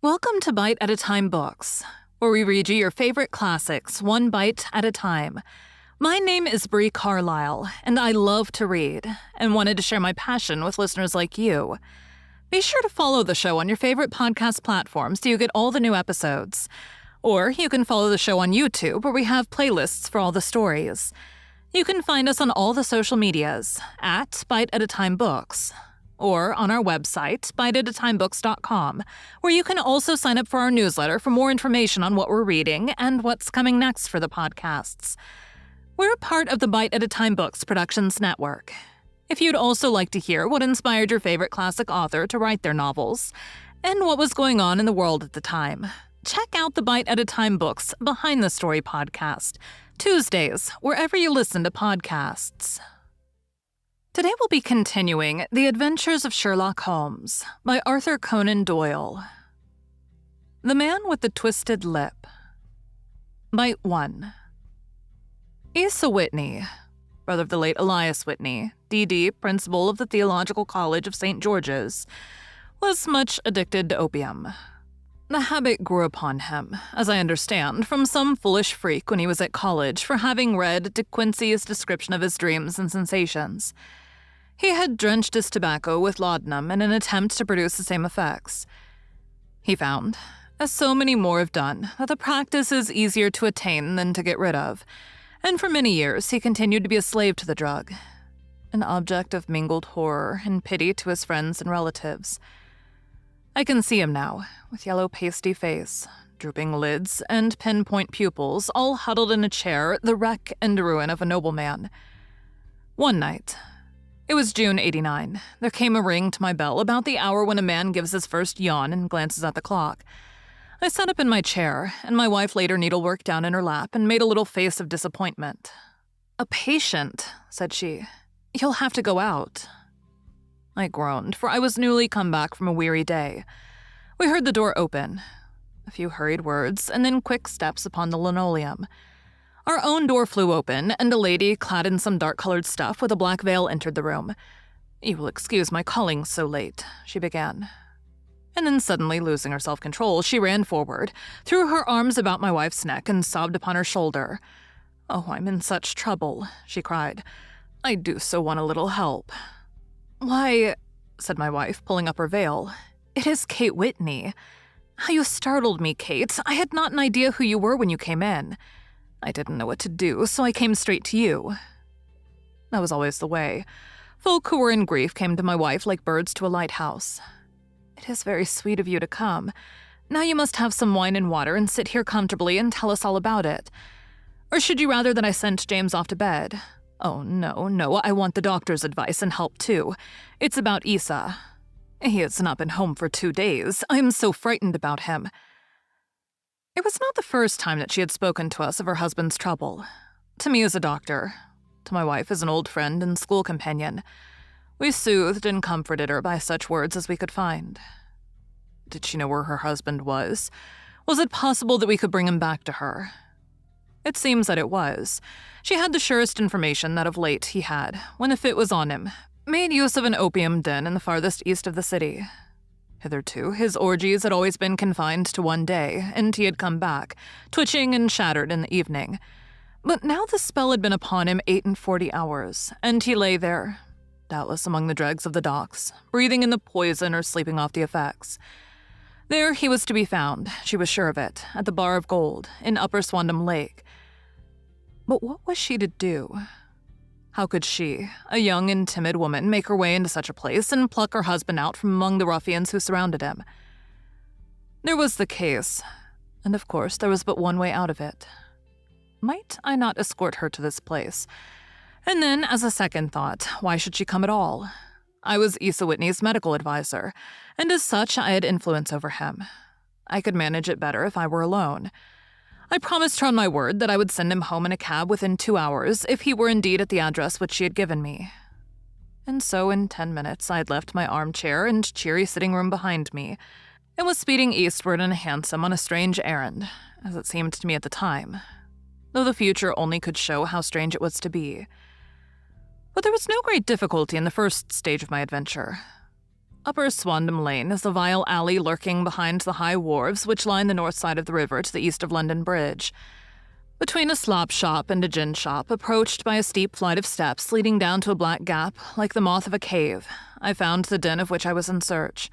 Welcome to Bite at a Time Books, where we read you your favorite classics one bite at a time. My name is Bree Carlile, and I love to read, and wanted to share my passion with listeners like you. Be sure to follow the show on your favorite podcast platforms so you get all the new episodes. Or you can follow the show on YouTube, where we have playlists for all the stories. You can find us on all the social medias, at Bite at a Time Books, or on our website, biteatatimebooks.com, where you can also sign up for our newsletter for more information on what we're reading and what's coming next for the podcasts. We're a part of the Bite at a Time Books Productions Network. If you'd also like to hear what inspired your favorite classic author to write their novels, and what was going on in the world at the time, check out the Bite at a Time Books Behind the Story podcast, Tuesdays, wherever you listen to podcasts. Today we'll be continuing The Adventures of Sherlock Holmes by Arthur Conan Doyle. The Man with the Twisted Lip. Bite 1. Asa Whitney, brother of the late Elias Whitney, D.D., principal of the Theological College of St. George's, was much addicted to opium. The habit grew upon him, as I understand, from some foolish freak when he was at college for having read De Quincey's description of his dreams and sensations. He had drenched his tobacco with laudanum in an attempt to produce the same effects. He found, as so many more have done, that the practice is easier to attain than to get rid of, and for many years he continued to be a slave to the drug, an object of mingled horror and pity to his friends and relatives. I can see him now, with yellow pasty face, drooping lids, and pinpoint pupils, all huddled in a chair, the wreck and ruin of a nobleman. One night, it was June '89, there came a ring to my bell about the hour when a man gives his first yawn and glances at the clock. I sat up in my chair, and my wife laid her needlework down in her lap and made a little face of disappointment. "A patient," said she. "You'll have to go out." I groaned, for I was newly come back from a weary day. We heard the door open, a few hurried words, and then quick steps upon the linoleum. Our own door flew open, and a lady clad in some dark-colored stuff with a black veil entered the room. "You will excuse my calling so late," she began. And then suddenly, losing her self-control, she ran forward, threw her arms about my wife's neck, and sobbed upon her shoulder. "Oh, I'm in such trouble," she cried. "I do so want a little help." "Why," said my wife, pulling up her veil, "it is Kate Whitney. How you startled me, Kate. I had not an idea who you were when you came in. I didn't know what to do, so I came straight to you." That was always the way. Folk who were in grief came to my wife like birds to a lighthouse. "It is very sweet of you to come. Now you must have some wine and water and sit here comfortably and tell us all about it. Or should you rather that I sent James off to bed? Oh, no, I want the doctor's advice and help too. It's about Asa. He has not been home for 2 days. I am so frightened about him." It was not the first time that she had spoken to us of her husband's trouble. To me as a doctor, to my wife as an old friend and school companion, we soothed and comforted her by such words as we could find. Did she know where her husband was? Was it possible that we could bring him back to her? It seems that it was. She had the surest information that of late he had, when the fit was on him, made use of an opium den in the farthest east of the city. Hitherto, his orgies had always been confined to one day, and he had come back, twitching and shattered in the evening. But now the spell had been upon him 48 hours, and he lay there, doubtless among the dregs of the docks, breathing in the poison or sleeping off the effects. There he was to be found, she was sure of it, at the Bar of Gold, in Upper Swandam Lake. But what was she to do? How could she, a young and timid woman, make her way into such a place and pluck her husband out from among the ruffians who surrounded him? There was the case, and of course there was but one way out of it. Might I not escort her to this place? And then, as a second thought, why should she come at all? I was Asa Whitney's medical advisor, and as such I had influence over him. I could manage it better if I were alone. I promised her on my word that I would send him home in a cab within 2 hours if he were indeed at the address which she had given me. And so in 10 minutes I had left my armchair and cheery sitting room behind me, and was speeding eastward in a hansom on a strange errand, as it seemed to me at the time, though the future only could show how strange it was to be. But there was no great difficulty in the first stage of my adventure. Upper Swandam Lane is a vile alley lurking behind the high wharves which line the north side of the river to the east of London Bridge. Between a slop shop and a gin shop, approached by a steep flight of steps leading down to a black gap like the mouth of a cave, I found the den of which I was in search.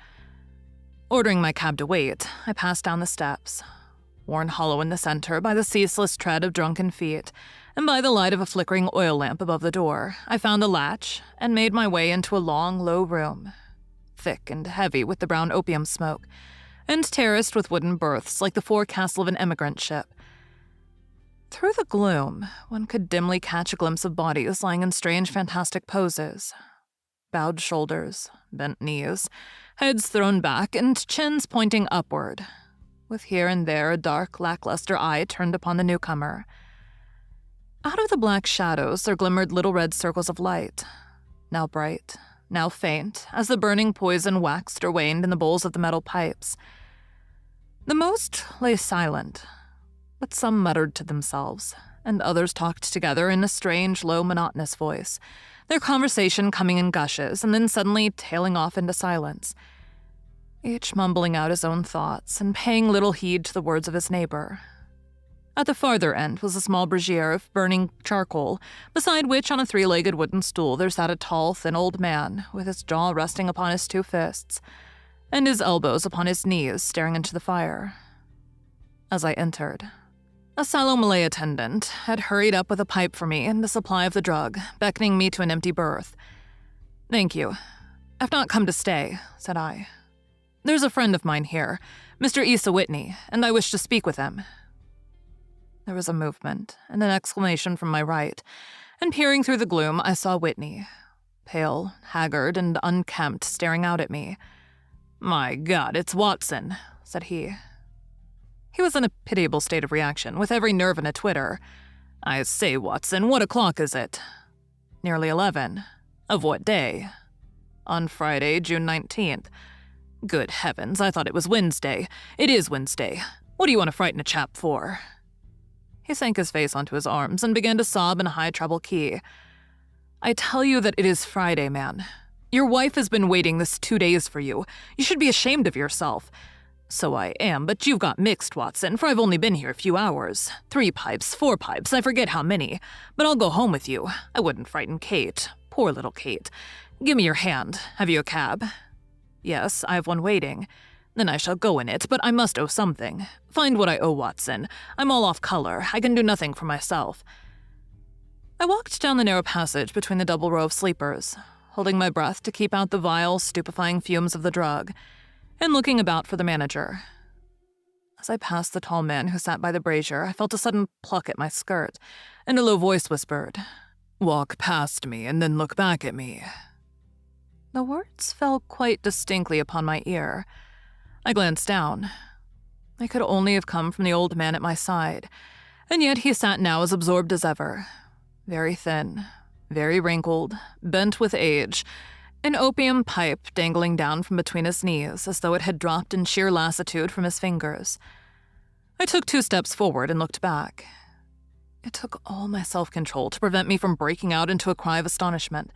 Ordering my cab to wait, I passed down the steps. Worn hollow in the center by the ceaseless tread of drunken feet, and by the light of a flickering oil lamp above the door, I found a latch and made my way into a long, low room, thick and heavy with the brown opium smoke, and terraced with wooden berths like the forecastle of an emigrant ship. Through the gloom, one could dimly catch a glimpse of bodies lying in strange, fantastic poses. Bowed shoulders, bent knees, heads thrown back, and chins pointing upward, with here and there a dark, lackluster eye turned upon the newcomer. Out of the black shadows there glimmered little red circles of light, now bright, now faint, as the burning poison waxed or waned in the bowls of the metal pipes. The most lay silent, but some muttered to themselves, and others talked together in a strange, low, monotonous voice, their conversation coming in gushes and then suddenly tailing off into silence, each mumbling out his own thoughts and paying little heed to the words of his neighbor. At the farther end was a small brazier of burning charcoal, beside which on a three-legged wooden stool there sat a tall, thin old man, with his jaw resting upon his two fists, and his elbows upon his knees, staring into the fire. As I entered, a sallow Malay attendant had hurried up with a pipe for me and a supply of the drug, beckoning me to an empty berth. "Thank you. I've not come to stay," said I. "There's a friend of mine here, Mr. Asa Whitney, and I wish to speak with him." There was a movement and an exclamation from my right, and peering through the gloom, I saw Whitney, pale, haggard, and unkempt, staring out at me. "My God, it's Watson," said he. He was in a pitiable state of reaction, with every nerve in a twitter. "I say, Watson, what o'clock is it?" "Nearly 11. "Of what day?" "On Friday, June 19th. "Good heavens, I thought it was Wednesday. It is Wednesday. What do you want to frighten a chap for?" He sank his face onto his arms and began to sob in a high treble key. "I tell you that it is Friday, man. Your wife has been waiting this 2 days for you. You should be ashamed of yourself." "So I am, but you've got mixed, Watson, for I've only been here a few hours. 3 pipes, 4 pipes, I forget how many. But I'll go home with you. I wouldn't frighten Kate. Poor little Kate. Give me your hand. Have you a cab?" "Yes, I have one waiting." "Then I shall go in it, but I must owe something. Find what I owe, Watson. I'm all off color. I can do nothing for myself." I walked down the narrow passage between the double row of sleepers, holding my breath to keep out the vile, stupefying fumes of the drug, and looking about for the manager. As I passed the tall man who sat by the brazier, I felt a sudden pluck at my skirt, and a low voice whispered, "Walk past me and then look back at me." The words fell quite distinctly upon my ear. I glanced down. They could only have come from the old man at my side, and yet he sat now as absorbed as ever, very thin, very wrinkled, bent with age, an opium pipe dangling down from between his knees as though it had dropped in sheer lassitude from his fingers. I took 2 steps forward and looked back. It took all my self-control to prevent me from breaking out into a cry of astonishment.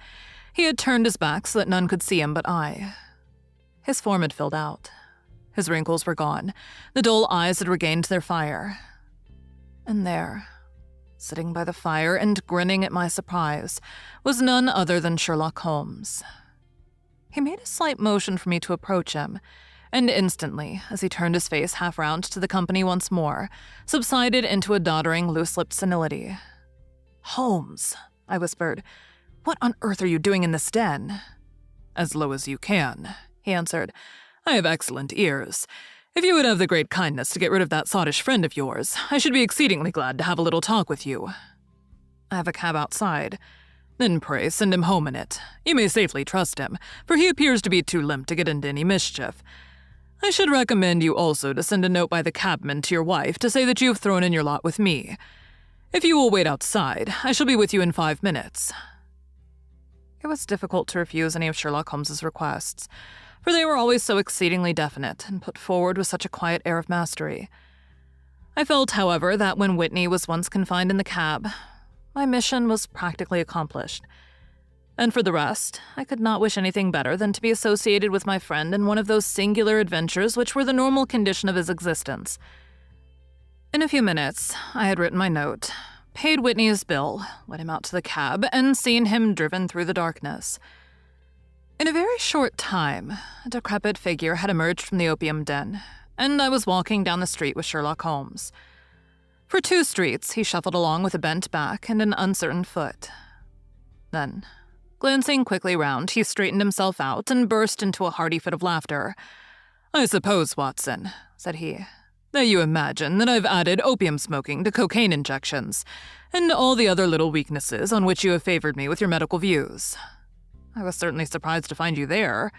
He had turned his back so that none could see him but I. His form had filled out. His wrinkles were gone. The dull eyes had regained their fire. And there, sitting by the fire and grinning at my surprise, was none other than Sherlock Holmes. He made a slight motion for me to approach him, and instantly, as he turned his face half round to the company once more, subsided into a doddering, loose-lipped senility. "Holmes," I whispered, "what on earth are you doing in this den?" "As low as you can," he answered. "I have excellent ears. If you would have the great kindness to get rid of that sottish friend of yours, I should be exceedingly glad to have a little talk with you." "I have a cab outside." "Then pray send him home in it. You may safely trust him, for he appears to be too limp to get into any mischief. I should recommend you also to send a note by the cabman to your wife to say that you have thrown in your lot with me. If you will wait outside, I shall be with you in 5 minutes." It was difficult to refuse any of Sherlock Holmes's requests, for they were always so exceedingly definite and put forward with such a quiet air of mastery. I felt, however, that when Whitney was once confined in the cab, my mission was practically accomplished. And for the rest, I could not wish anything better than to be associated with my friend in one of those singular adventures which were the normal condition of his existence. In a few minutes, I had written my note, paid Whitney his bill, led him out to the cab, and seen him driven through the darkness. In a very short time, a decrepit figure had emerged from the opium den, and I was walking down the street with Sherlock Holmes. For 2 streets, he shuffled along with a bent back and an uncertain foot. Then, glancing quickly round, he straightened himself out and burst into a hearty fit of laughter. "I suppose, Watson," said he, "that you imagine that I've added opium smoking to cocaine injections, and all the other little weaknesses on which you have favored me with your medical views. I was certainly surprised to find you there,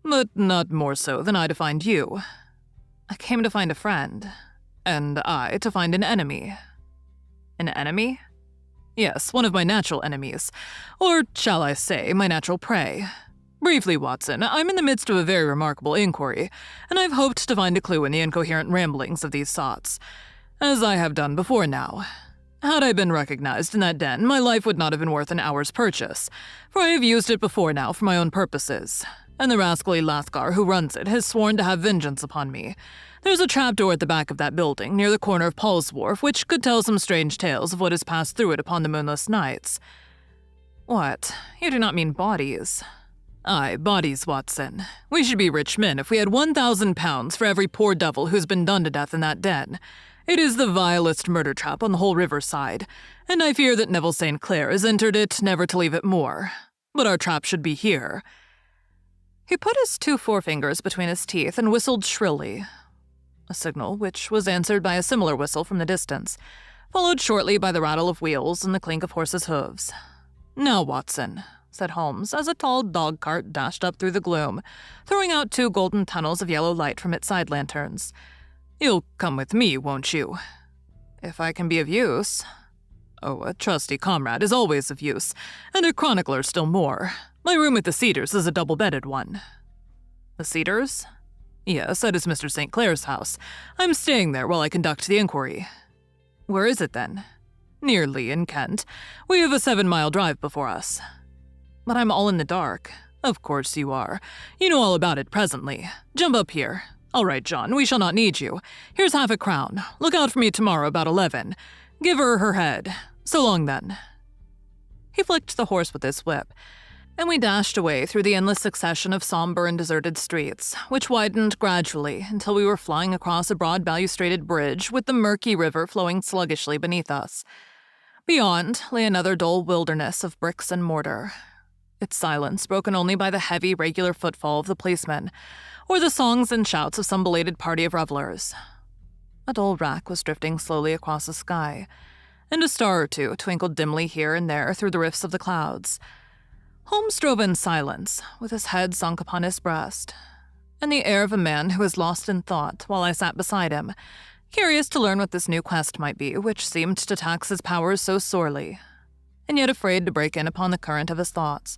but not more so than I to find you. I came to find a friend, and I to find an enemy." "An enemy?" "Yes, one of my natural enemies, or shall I say, my natural prey. Briefly, Watson, I'm in the midst of a very remarkable inquiry, and I've hoped to find a clue in the incoherent ramblings of these thoughts, as I have done before now. Had I been recognized in that den, my life would not have been worth an hour's purchase, for I have used it before now for my own purposes, and the rascally Lathgar who runs it has sworn to have vengeance upon me. There's a trapdoor at the back of that building, near the corner of Paul's Wharf, which could tell some strange tales of what has passed through it upon the moonless nights." "What? You do not mean bodies?" "Aye, bodies, Watson. We should be rich men if we had £1,000 for every poor devil who's been done to death in that den. It is the vilest murder trap on the whole riverside, and I fear that Neville St. Clair has entered it never to leave it more. But our trap should be here." He put his 2 forefingers between his teeth and whistled shrilly, a signal which was answered by a similar whistle from the distance, followed shortly by the rattle of wheels and the clink of horses' hooves. "Now, Watson," said Holmes, as a tall dog-cart dashed up through the gloom, throwing out 2 golden tunnels of yellow light from its side lanterns. "You'll come with me, won't you?" "If I can be of use." "Oh, a trusty comrade is always of use, and a chronicler still more. My room at the Cedars is a double-bedded one." "The Cedars?" "Yes, that is Mr. St. Clair's house. I'm staying there while I conduct the inquiry." "Where is it, then?" "Near Lee in Kent. We have a 7-mile drive before us." "But I'm all in the dark." "Of course you are. You know all about it presently. Jump up here. All right, John, we shall not need you. Here's half a crown. Look out for me tomorrow about 11. Give her her head. So long, then." He flicked the horse with his whip, and we dashed away through the endless succession of somber and deserted streets, which widened gradually until we were flying across a broad balustraded bridge with the murky river flowing sluggishly beneath us. Beyond lay another dull wilderness of bricks and mortar, its silence broken only by the heavy, regular footfall of the policeman, or the songs and shouts of some belated party of revelers. A dull wrack was drifting slowly across the sky, and a star or 2 twinkled dimly here and there through the rifts of the clouds. Holmes drove in silence, with his head sunk upon his breast, and the air of a man who was lost in thought while I sat beside him, curious to learn what this new quest might be which seemed to tax his powers so sorely, and yet afraid to break in upon the current of his thoughts.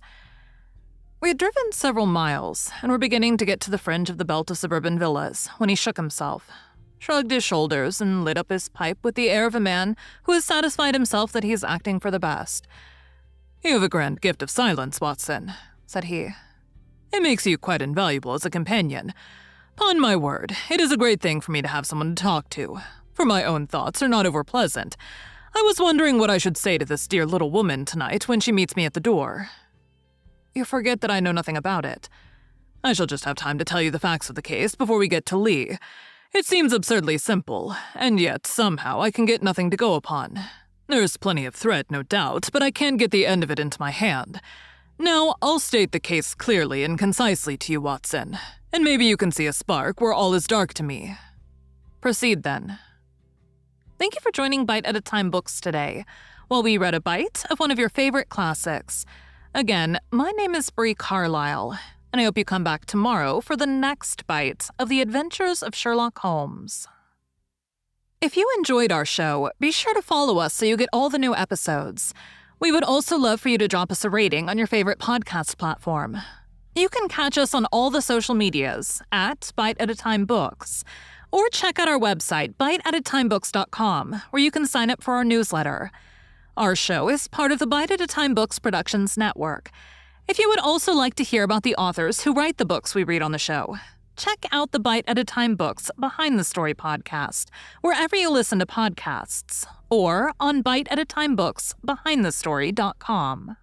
We had driven several miles, and were beginning to get to the fringe of the belt of suburban villas, when he shook himself, shrugged his shoulders, and lit up his pipe with the air of a man who has satisfied himself that he is acting for the best. "You have a grand gift of silence, Watson," said he. "It makes you quite invaluable as a companion. 'Pon my word, it is a great thing for me to have someone to talk to, for my own thoughts are not over-pleasant. I was wondering what I should say to this dear little woman tonight when she meets me at the door." "You forget that I know nothing about it." "I shall just have time to tell you the facts of the case before we get to Lee. It seems absurdly simple, and yet somehow I can get nothing to go upon. There's plenty of thread, no doubt, but I can't get the end of it into my hand. Now, I'll state the case clearly and concisely to you, Watson, and maybe you can see a spark where all is dark to me." "Proceed, then." Thank you for joining Bite at a Time Books today, while we read a bite of one of your favorite classics. Again, my name is Bree Carlile, and I hope you come back tomorrow for the next bite of the adventures of Sherlock Holmes. If you enjoyed our show, be sure to follow us so you get all the new episodes. We would also love for you to drop us a rating on your favorite podcast platform. You can catch us on all the social medias at Bite at a Time Books, or check out our website, biteatatimebooks.com, where you can sign up for our newsletter. Our show is part of the Bite at a Time Books Productions Network. If you would also like to hear about the authors who write the books we read on the show, check out the Bite at a Time Books Behind the Story podcast, wherever you listen to podcasts, or on biteatatimebooksbehindthestory.com.